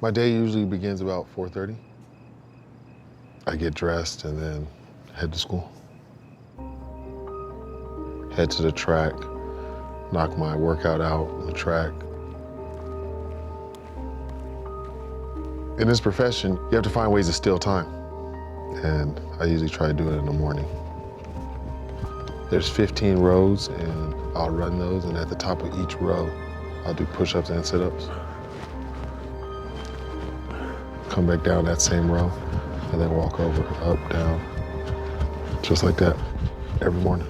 My day usually begins about 4:30. I get dressed and then head to school. Head to the track, knock my workout out on the track. In this profession, you have to find ways to steal time. And I usually try to do it in the morning. There's 15 rows and I'll run those, and at the top of each row, I'll do push-ups and sit-ups. Come back down that same row and then walk over, up, down, just like that every morning.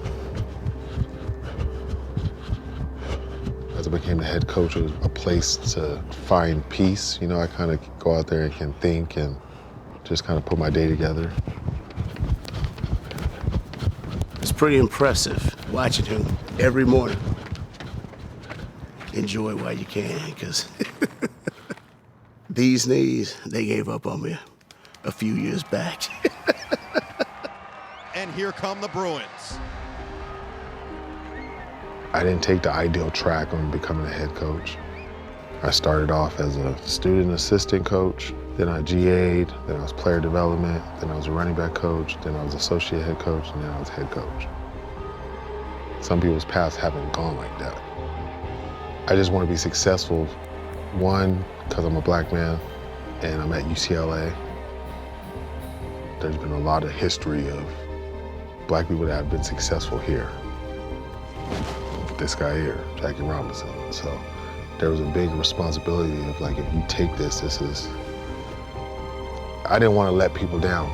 As I became the head coach, it was a place to find peace. You know, I kind of go out there and can think and just kind of put my day together. It's pretty impressive watching him every morning. Enjoy while you can, because these knees, they gave up on me a few years back. And here come the Bruins. I didn't take the ideal track on becoming a head coach. I started off as a student assistant coach, then I GA'd, then I was player development, then I was a running back coach, then I was associate head coach, and then I was head coach. Some people's paths haven't gone like that. I just want to be successful, one, because I'm a black man and I'm at UCLA. There's been a lot of history of black people that have been successful here. This guy here, Jackie Robinson. So there was a big responsibility of like, if you take this is, I didn't want to let people down.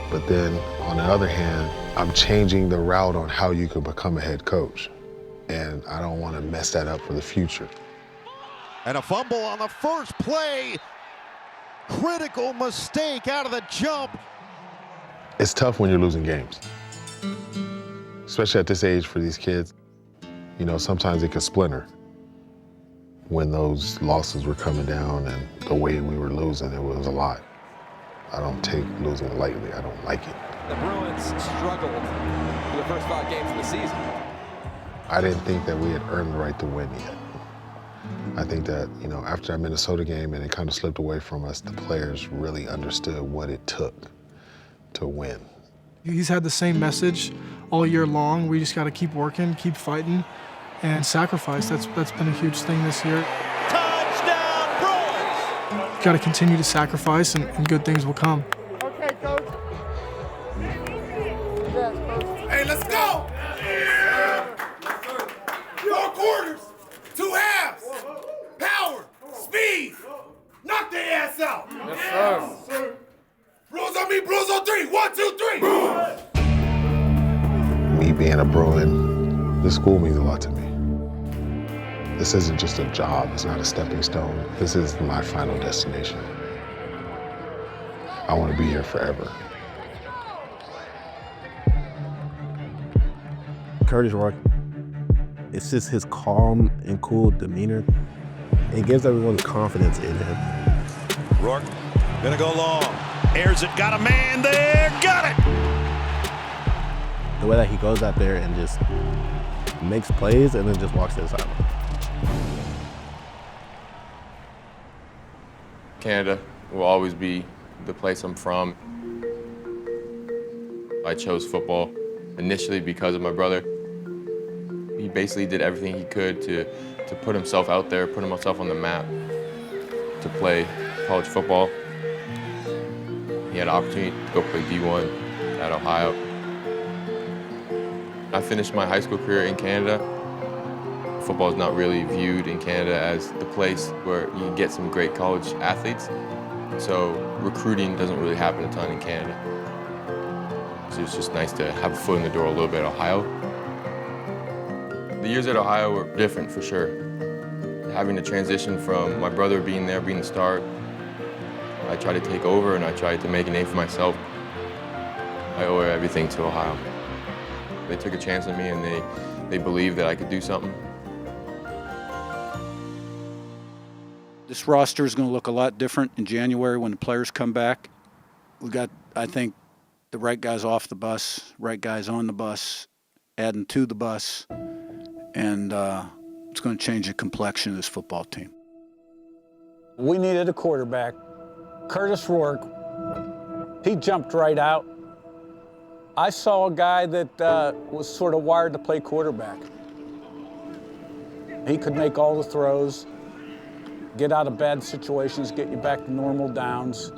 But then on the other hand, I'm changing the route on how you can become a head coach. And I don't want to mess that up for the future. And a fumble on the first play. Critical mistake out of the jump. It's tough when you're losing games, especially at this age for these kids. You know, sometimes it can splinter. When those losses were coming down and the way we were losing, it was a lot. I don't take losing lightly. I don't like it. The Bruins struggled for the first 5 games of the season. I didn't think that we had earned the right to win yet. I think that, you know, after that Minnesota game and it kind of slipped away from us, the players really understood what it took to win. He's had the same message all year long. We just got to keep working, keep fighting, and sacrifice. That's been a huge thing this year. Touchdown, Bruins! Got to continue to sacrifice, and good things will come. Okay, coach. Hey, let's go! 4 quarters, 2 halves, power, speed, knock their ass out. Yes, sir. Bruins on me, Bruins on 3. 1, 2, 3. Bruins! Me being a Bruin, this school means a lot to me. This isn't just a job, it's not a stepping stone. This is my final destination. I want to be here forever. Kurtis Rourke, it's just his calm and cool demeanor. It gives everyone confidence in him. Rourke gonna go long. Airs it, got a man there, got it! The way that he goes out there and just makes plays and then just walks to the sideline. Canada will always be the place I'm from. I chose football initially because of my brother. He basically did everything he could to put himself out there, put himself on the map to play college football. He had an opportunity to go play D1 at Ohio. I finished my high school career in Canada. Football is not really viewed in Canada as the place where you can get some great college athletes. So recruiting doesn't really happen a ton in Canada. So it's just nice to have a foot in the door a little bit at Ohio. The years at Ohio were different for sure. Having to transition from my brother being there, being the star, I tried to take over and I tried to make a name for myself. I owe everything to Ohio. They took a chance on me and they believed that I could do something. This roster is going to look a lot different in January when the players come back. We got, I think, the right guys off the bus, right guys on the bus, adding to the bus, and it's going to change the complexion of this football team. We needed a quarterback. Kurtis Rourke, he jumped right out. I saw a guy that was sort of wired to play quarterback. He could make all the throws, get out of bad situations, get you back to normal downs.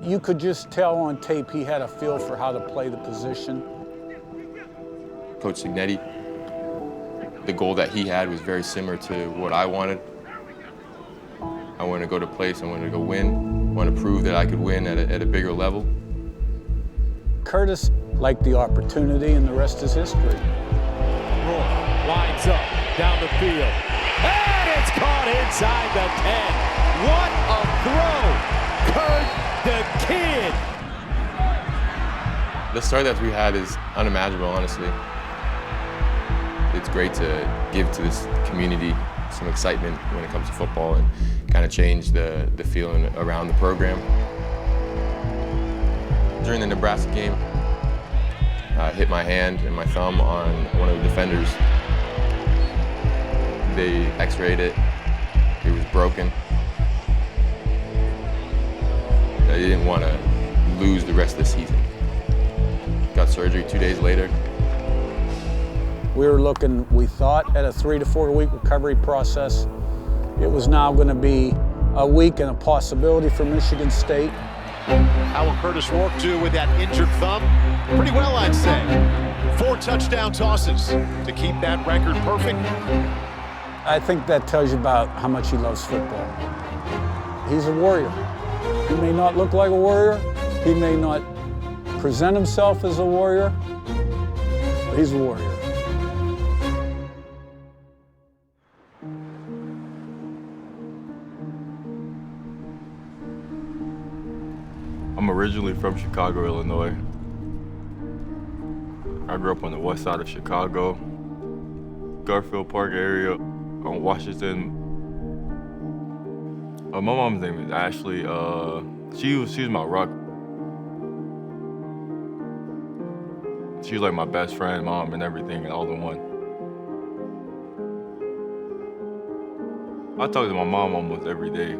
You could just tell on tape he had a feel for how to play the position. Coach Signetti, the goal that he had was very similar to what I wanted. I wanted to go to place, I wanted to go win, I wanted to prove that I could win at a bigger level. Kurtis liked the opportunity, and the rest is history. Rourke lines up down the field, and it's caught inside the 10. What a throw! Kurt the Kid! The start that we had is unimaginable, honestly. It's great to give to this community some excitement when it comes to football and kind of change the feeling around the program. During the Nebraska game, I hit my hand and my thumb on one of the defenders. They x-rayed it. It was broken. I didn't want to lose the rest of the season. Got surgery 2 days later. We were looking, we thought, at a 3 to 4 week recovery process. It was now going to be a week and a possibility for Michigan State. How will Kurtis Rourke do with that injured thumb? Pretty well, I'd say. 4 touchdown tosses to keep that record perfect. I think that tells you about how much he loves football. He's a warrior. He may not look like a warrior. He may not present himself as a warrior, but he's a warrior. I'm originally from Chicago, Illinois. I grew up on the west side of Chicago, Garfield Park area on Washington. My mom's name is Ashley. She's my rock. She's like my best friend, mom, and everything, all in one. I talk to my mom almost every day.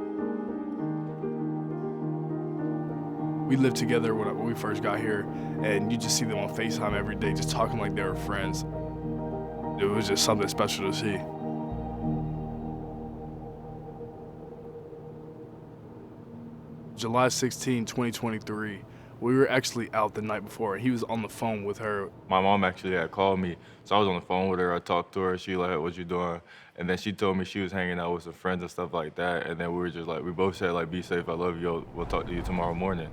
We lived together when we first got here, and you just see them on FaceTime every day, just talking like they were friends. It was just something special to see. July 16, 2023, we were actually out the night before, and he was on the phone with her. My mom actually had called me, so I was on the phone with her. I talked to her. She like, "What you doing?" And then she told me she was hanging out with some friends and stuff like that. And then we were just like, we both said like, "Be safe. I love you. We'll talk to you tomorrow morning."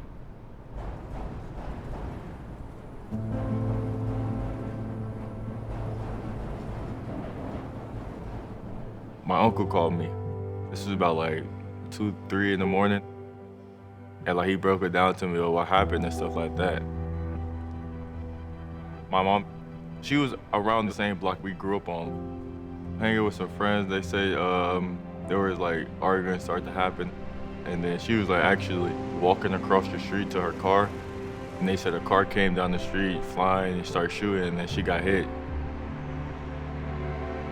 My uncle called me. This was about like 2, 3 in the morning. And like he broke it down to me, what happened and stuff like that. My mom, she was around the same block we grew up on. Hanging with some friends, they say there was like arguing started to happen. And then she was like actually walking across the street to her car. And they said a car came down the street flying and started shooting, and then she got hit.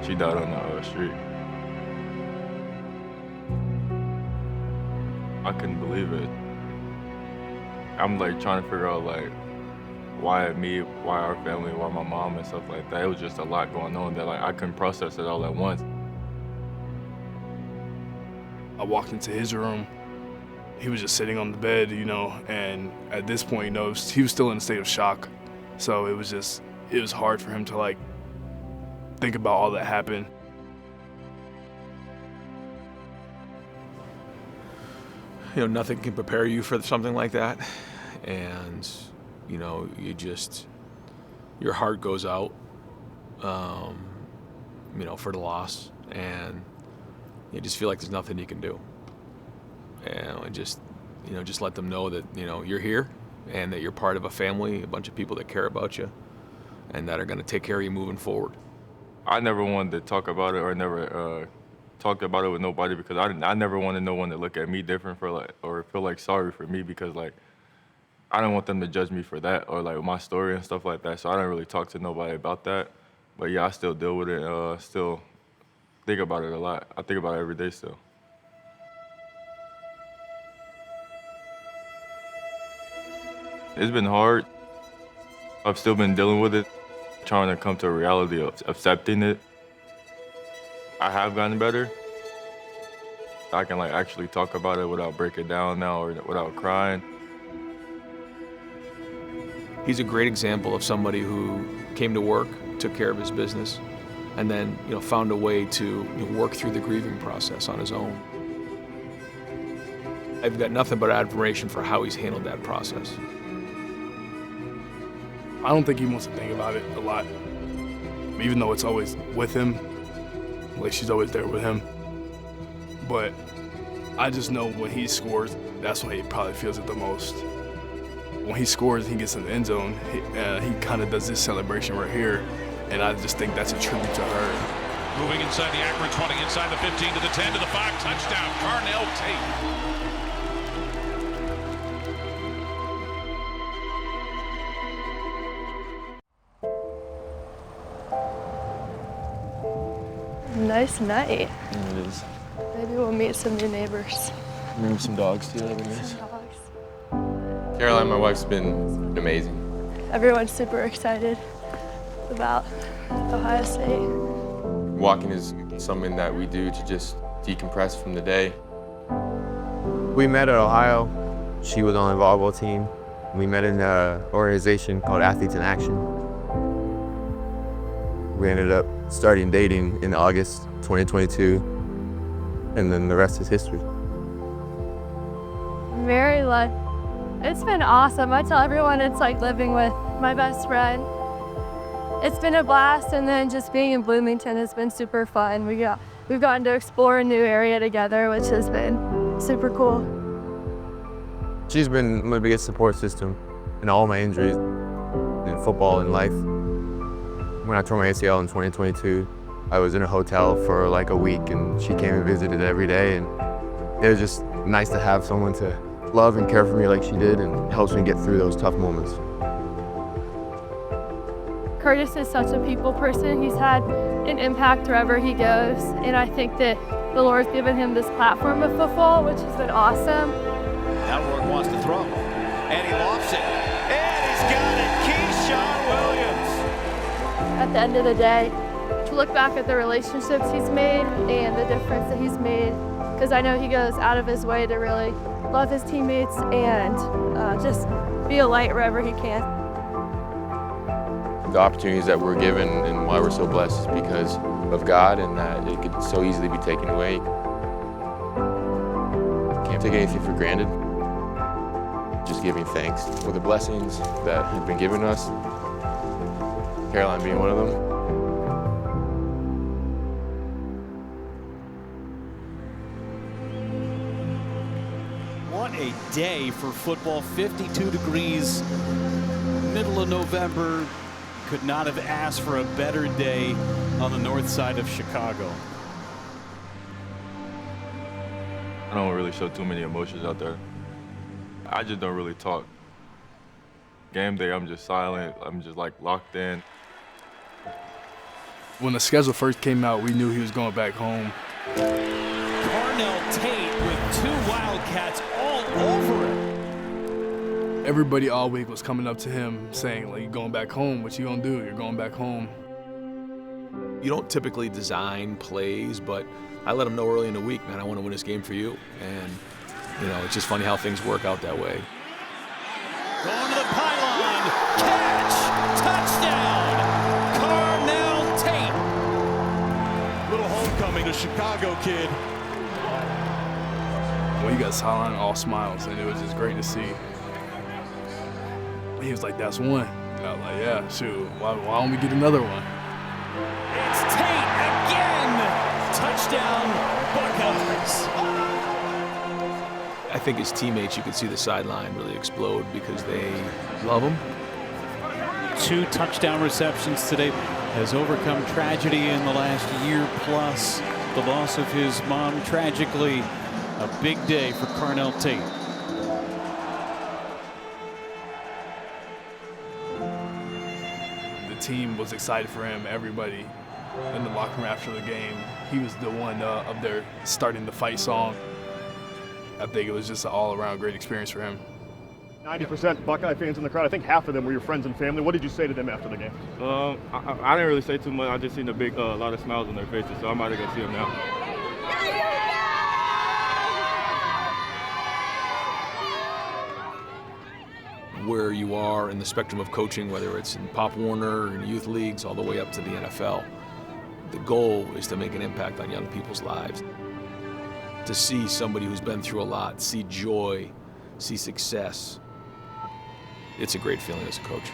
She died on the street. I couldn't believe it. I'm like trying to figure out like why me, why our family, why my mom and stuff like that. It was just a lot going on that like I couldn't process it all at once. I walked into his room. He was just sitting on the bed, you know, and at this point, you know, he was still in a state of shock. So it was hard for him to like think about all that happened. You know, nothing can prepare you for something like that. And, you know, your heart goes out, you know, for the loss. And you just feel like there's nothing you can do. And just let them know that, you know, you're here and that you're part of a family, a bunch of people that care about you and that are going to take care of you moving forward. I never wanted to talk about it or never talked about it with nobody because I never wanted no one to look at me different for like or feel like sorry for me because like I don't want them to judge me for that or like my story and stuff like that. So I don't really talk to nobody about that. But yeah, I still deal with it. Still think about it a lot. I think about it every day still. It's been hard. I've still been dealing with it, trying to come to a reality of accepting it. I have gotten better. I can actually talk about it without breaking down now or without crying. He's a great example of somebody who came to work, took care of his business, and then found a way to work through the grieving process on his own. I've got nothing but admiration for how he's handled that process. I don't think he wants to think about it a lot, even though it's always with him. Like, she's always there with him. But I just know when he scores, that's when he probably feels it the most. When he scores and he gets in the end zone, he kind of does this celebration right here, and I just think that's a tribute to her. Moving inside the Akron 20, inside the 15 to the 10 to the 5, touchdown, Carnell Tate. Nice night. Yeah, it is. Maybe we'll meet some new neighbors. Maybe some dogs too, that'd be nice. Some dogs. Caroline, my wife's been amazing. Everyone's super excited about Ohio State. Walking is something that we do to just decompress from the day. We met at Ohio. She was on the volleyball team. We met in an organization called Athletes in Action. We ended up starting dating in August 2022, and then the rest is history. Very lucky. It's been awesome. I tell everyone it's like living with my best friend. It's been a blast, and then just being in Bloomington has been super fun. We've gotten to explore a new area together, which has been super cool. She's been my biggest support system in all my injuries, in football and life. When I tore my ACL in 2022, I was in a hotel for like a week, and she came and visited every day, and it was just nice to have someone to love and care for me like she did, and helps me get through those tough moments. Kurtis is such a people person. He's had an impact wherever he goes, and I think that the Lord's given him this platform of football, which has been awesome. Now Rourke wants to throw, and he lofts it, and he's got it, DeShaun Williams. At the end of the day, to look back at the relationships he's made and the difference that he's made, because I know he goes out of his way to really love his teammates and just be a light wherever he can. The opportunities that we're given and why we're so blessed is because of God, and that it could so easily be taken away. Can't take anything for granted. Just giving thanks for the blessings that have been given us, Caroline being one of them. What a day for football, 52 degrees, middle of November. Could not have asked for a better day on the north side of Chicago. I don't really show too many emotions out there. I just don't really talk. Game day, I'm just silent. I'm just locked in. When the schedule first came out, we knew he was going back home. Carnell Tate with 2 Wildcats all over it. Everybody all week was coming up to him saying, like, you're going back home. What you gonna do? You're going back home. You don't typically design plays, but I let him know early in the week, man, I want to win this game for you. And, it's just funny how things work out that way. Going to the pylon, catch, touchdown, Carnell Tate. Little homecoming to Chicago kid. Well, he got sideline all smiles, and it was just great to see. He was like, that's one. And I was like, yeah, shoot, why don't we get another one? It's Tate again, touchdown, Buckeyes. I think his teammates, you could see the sideline really explode because they love him. 2 touchdown receptions today. Has overcome tragedy in the last year plus. The loss of his mom, tragically. A big day for Carnell Tate. The team was excited for him, everybody in the locker room after the game. He was the one up there starting the fight song. I think it was just an all-around great experience for him. 90% Buckeye fans in the crowd. I think half of them were your friends and family. What did you say to them after the game? I didn't really say too much. I just seen a lot of smiles on their faces, so I'm about to go see them now. Where you are in the spectrum of coaching, whether it's in Pop Warner, in youth leagues, all the way up to the NFL, the goal is to make an impact on young people's lives. To see somebody who's been through a lot, see joy, see success, it's a great feeling as a coach.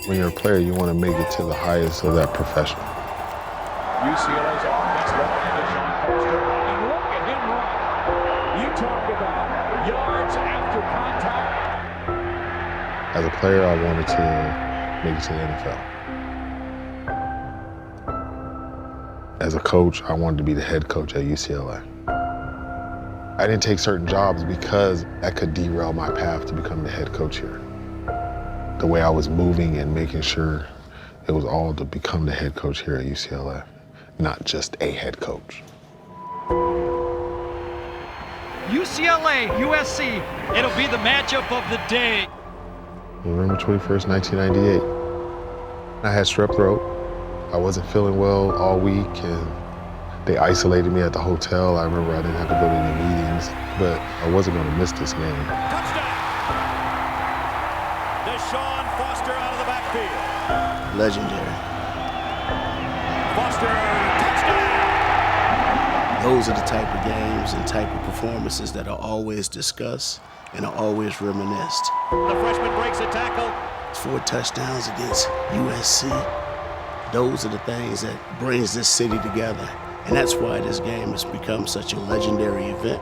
When you're a player, you want to make it to the highest of that profession. UCLA's offense led by DeShaun Foster. And look at him run. You talk about yards after contact. As a player, I wanted to make it to the NFL. As a coach, I wanted to be the head coach at UCLA. I didn't take certain jobs because that could derail my path to become the head coach here. The way I was moving and making sure it was all to become the head coach here at UCLA, not just a head coach. UCLA, USC, it'll be the matchup of the day. November 21st, 1998. I had strep throat. I wasn't feeling well all week, and they isolated me at the hotel. I remember I didn't have to go to any meetings, but I wasn't going to miss this game. Touchdown! DeShaun Foster out of the backfield. Legendary. Foster, touchdown! Those are the type of games and type of performances that are always discussed and are always reminisced. The freshman breaks a tackle. 4 touchdowns against USC. Those are the things that brings this city together. And that's why this game has become such a legendary event.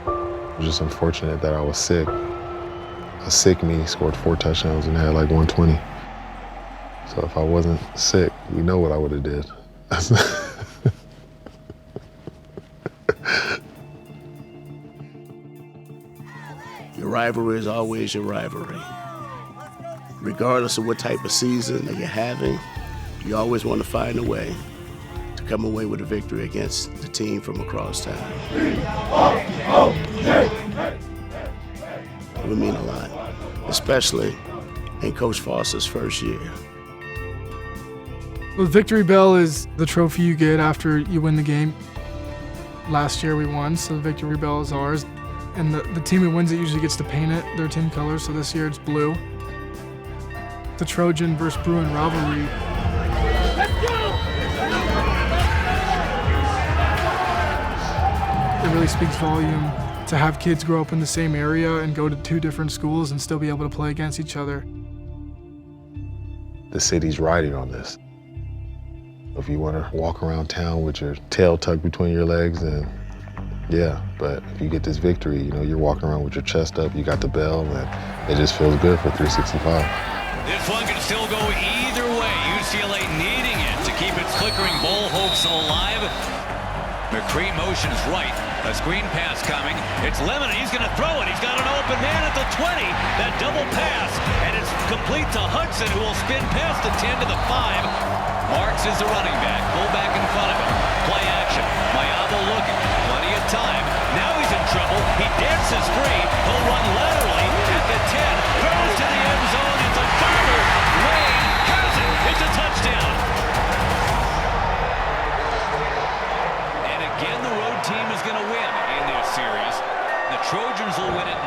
It was just unfortunate that I was sick. A sick me scored 4 touchdowns and had like 120. So if I wasn't sick, we know what I would have did. Your rivalry is always your rivalry. Regardless of what type of season that you're having, you always want to find a way to come away with a victory against the team from across town. It would mean a lot, especially in Coach Foster's first year. The victory bell is the trophy you get after you win the game. Last year we won, so the victory bell is ours. And the team who wins it usually gets to paint it, their team colors, so this year it's blue. The Trojan versus Bruin rivalry. Let's go! It really speaks volume to have kids grow up in the same area and go to 2 different schools and still be able to play against each other. The city's riding on this. If you want to walk around town with your tail tucked between your legs, then yeah, but if you get this victory, you know, you're walking around with your chest up, you got the bell, and it just feels good for 365. This one can still go either way. UCLA needing it to keep its flickering bowl hopes alive. McCree motions right. A screen pass coming. It's Lemon. He's going to throw it. He's got an open man at the 20. That double pass. And it's complete to Hudson, who will spin past the 10 to the 5. Marks is the running back. Pull back in front of him. Play action. Mayabo looking. Plenty of time. Now he's in trouble. He dances free. He'll run laterally at the 10. Throws to the end zone. It's a burner. Wayne has it. It's a touchdown. And again, the road team is going to win in this series. The Trojans will win it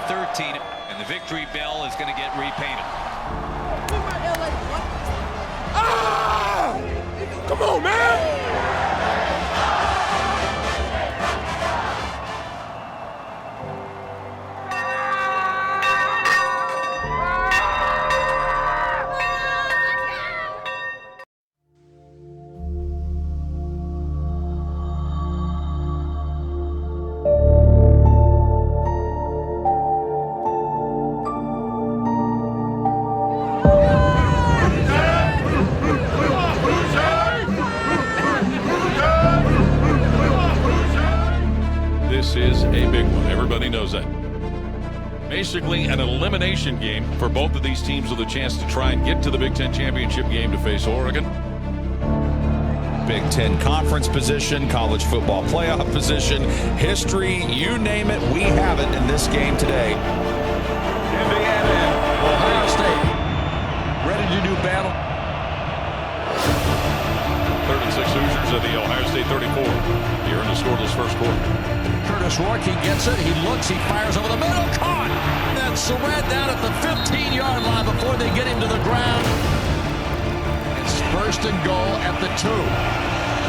19-13, and the victory bell is going to get repainted. Ah! Come on, man! Basically an elimination game for both of these teams with a chance to try and get to the Big Ten championship game to face Oregon. Big Ten conference position, college football playoff position, history, you name it, we have it in this game today. Indiana, Ohio State, ready to do battle. 36 Hoosiers at the Ohio State 34 here in the scoreless first quarter. Kurtis Rourke, he gets it, he looks, he fires over the middle, caught! That's Surratt down at the 15-yard line before they get him to the ground. It's first and goal at the 2.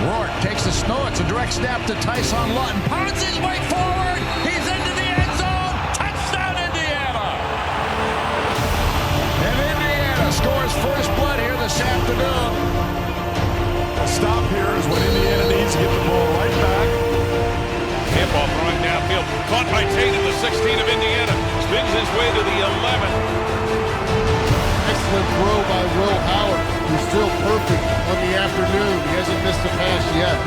Rourke takes the snow, it's a direct snap to Tyson Lutton, pounds his way forward, he's into the end zone, touchdown Indiana! And Indiana scores first blood here this afternoon. A stop here is what Indiana needs to get the ball right back. Handball throwing downfield, caught by Tate at the 16 of Indiana, spins his way to the 11. Excellent throw by Will Howard, who's still perfect on the afternoon. He hasn't missed a pass yet.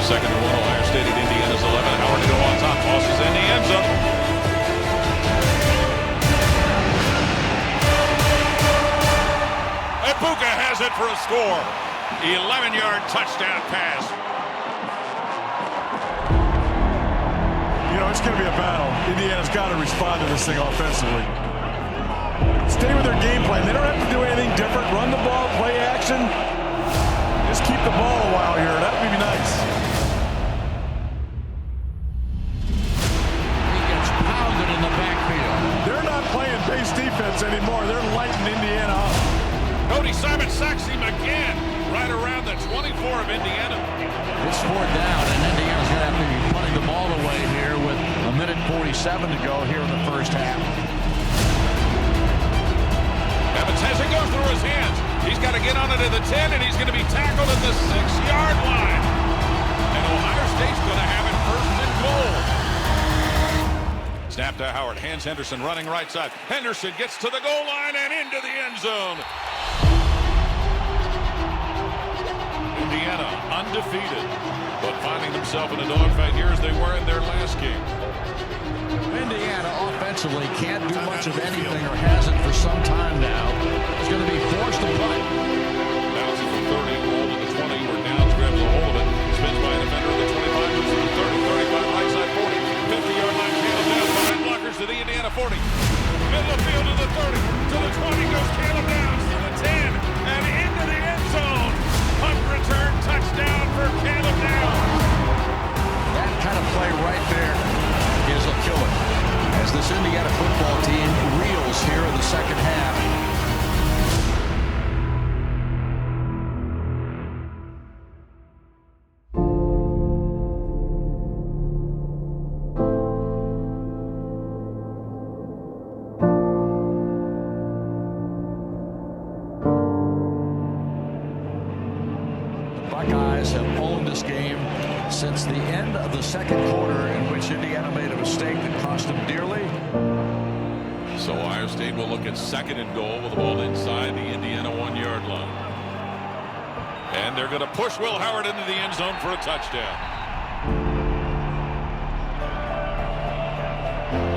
Second and 1, Ohio State at Indiana's 11. Howard to go on top, tosses in the end zone. Ibuka has it for a score. 11-yard touchdown pass. You know, it's going to be a battle. Indiana's got to respond to this thing offensively. Stay with their game plan. They don't have to do anything different. Run the ball, play action. Just keep the ball a while here. That would be nice. He gets pounded in the backfield. They're not playing base defense anymore. They're lighting Indiana up. Cody Simon sacks him again, right around the 24 of Indiana. It's 4th down, and Indiana's going to have to be punting the ball away here with a minute 47 to go here in the first half. Evans has it, goes through his hands. He's got to get on it at the 10, and he's going to be tackled at the 6-yard line. And Ohio State's going to have it first and goal. Snap to Howard, hands Henderson running right side. Henderson gets to the goal line and into the end zone. Indiana undefeated, but finding themselves in a dogfight here as they were in their last game. Indiana offensively can't do much of anything, or hasn't for some time now. It's going to be forced to punt. Bounces from 30, roll to the 20, where Downs grabs a hold of it. Spins by a defender at the 25, moves to the 30, 35, right side 40, 50-yard line, Caleb Downs behind blockers to the Indiana 40. Middle of the field to the 30, to the 20 goes Caleb Downs, to the 10, and into the end zone. Punt return touchdown for Caleb Downs. That kind of play right there is a killer, as this Indiana football team reels here in the second half. Buckeyes have owned this game since the end of the second quarter, in which Indiana made a mistake that cost them dearly. So Ohio State will look at second and goal with the ball inside the Indiana 1-yard line. And they're going to push Will Howard into the end zone for a touchdown.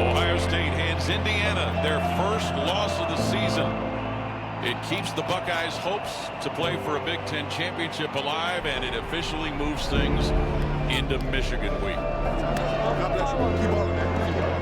Ohio State hands Indiana their first loss of the season. It keeps the Buckeyes' hopes to play for a Big Ten championship alive, and it officially moves things into Michigan week. God bless you. Keep all of that.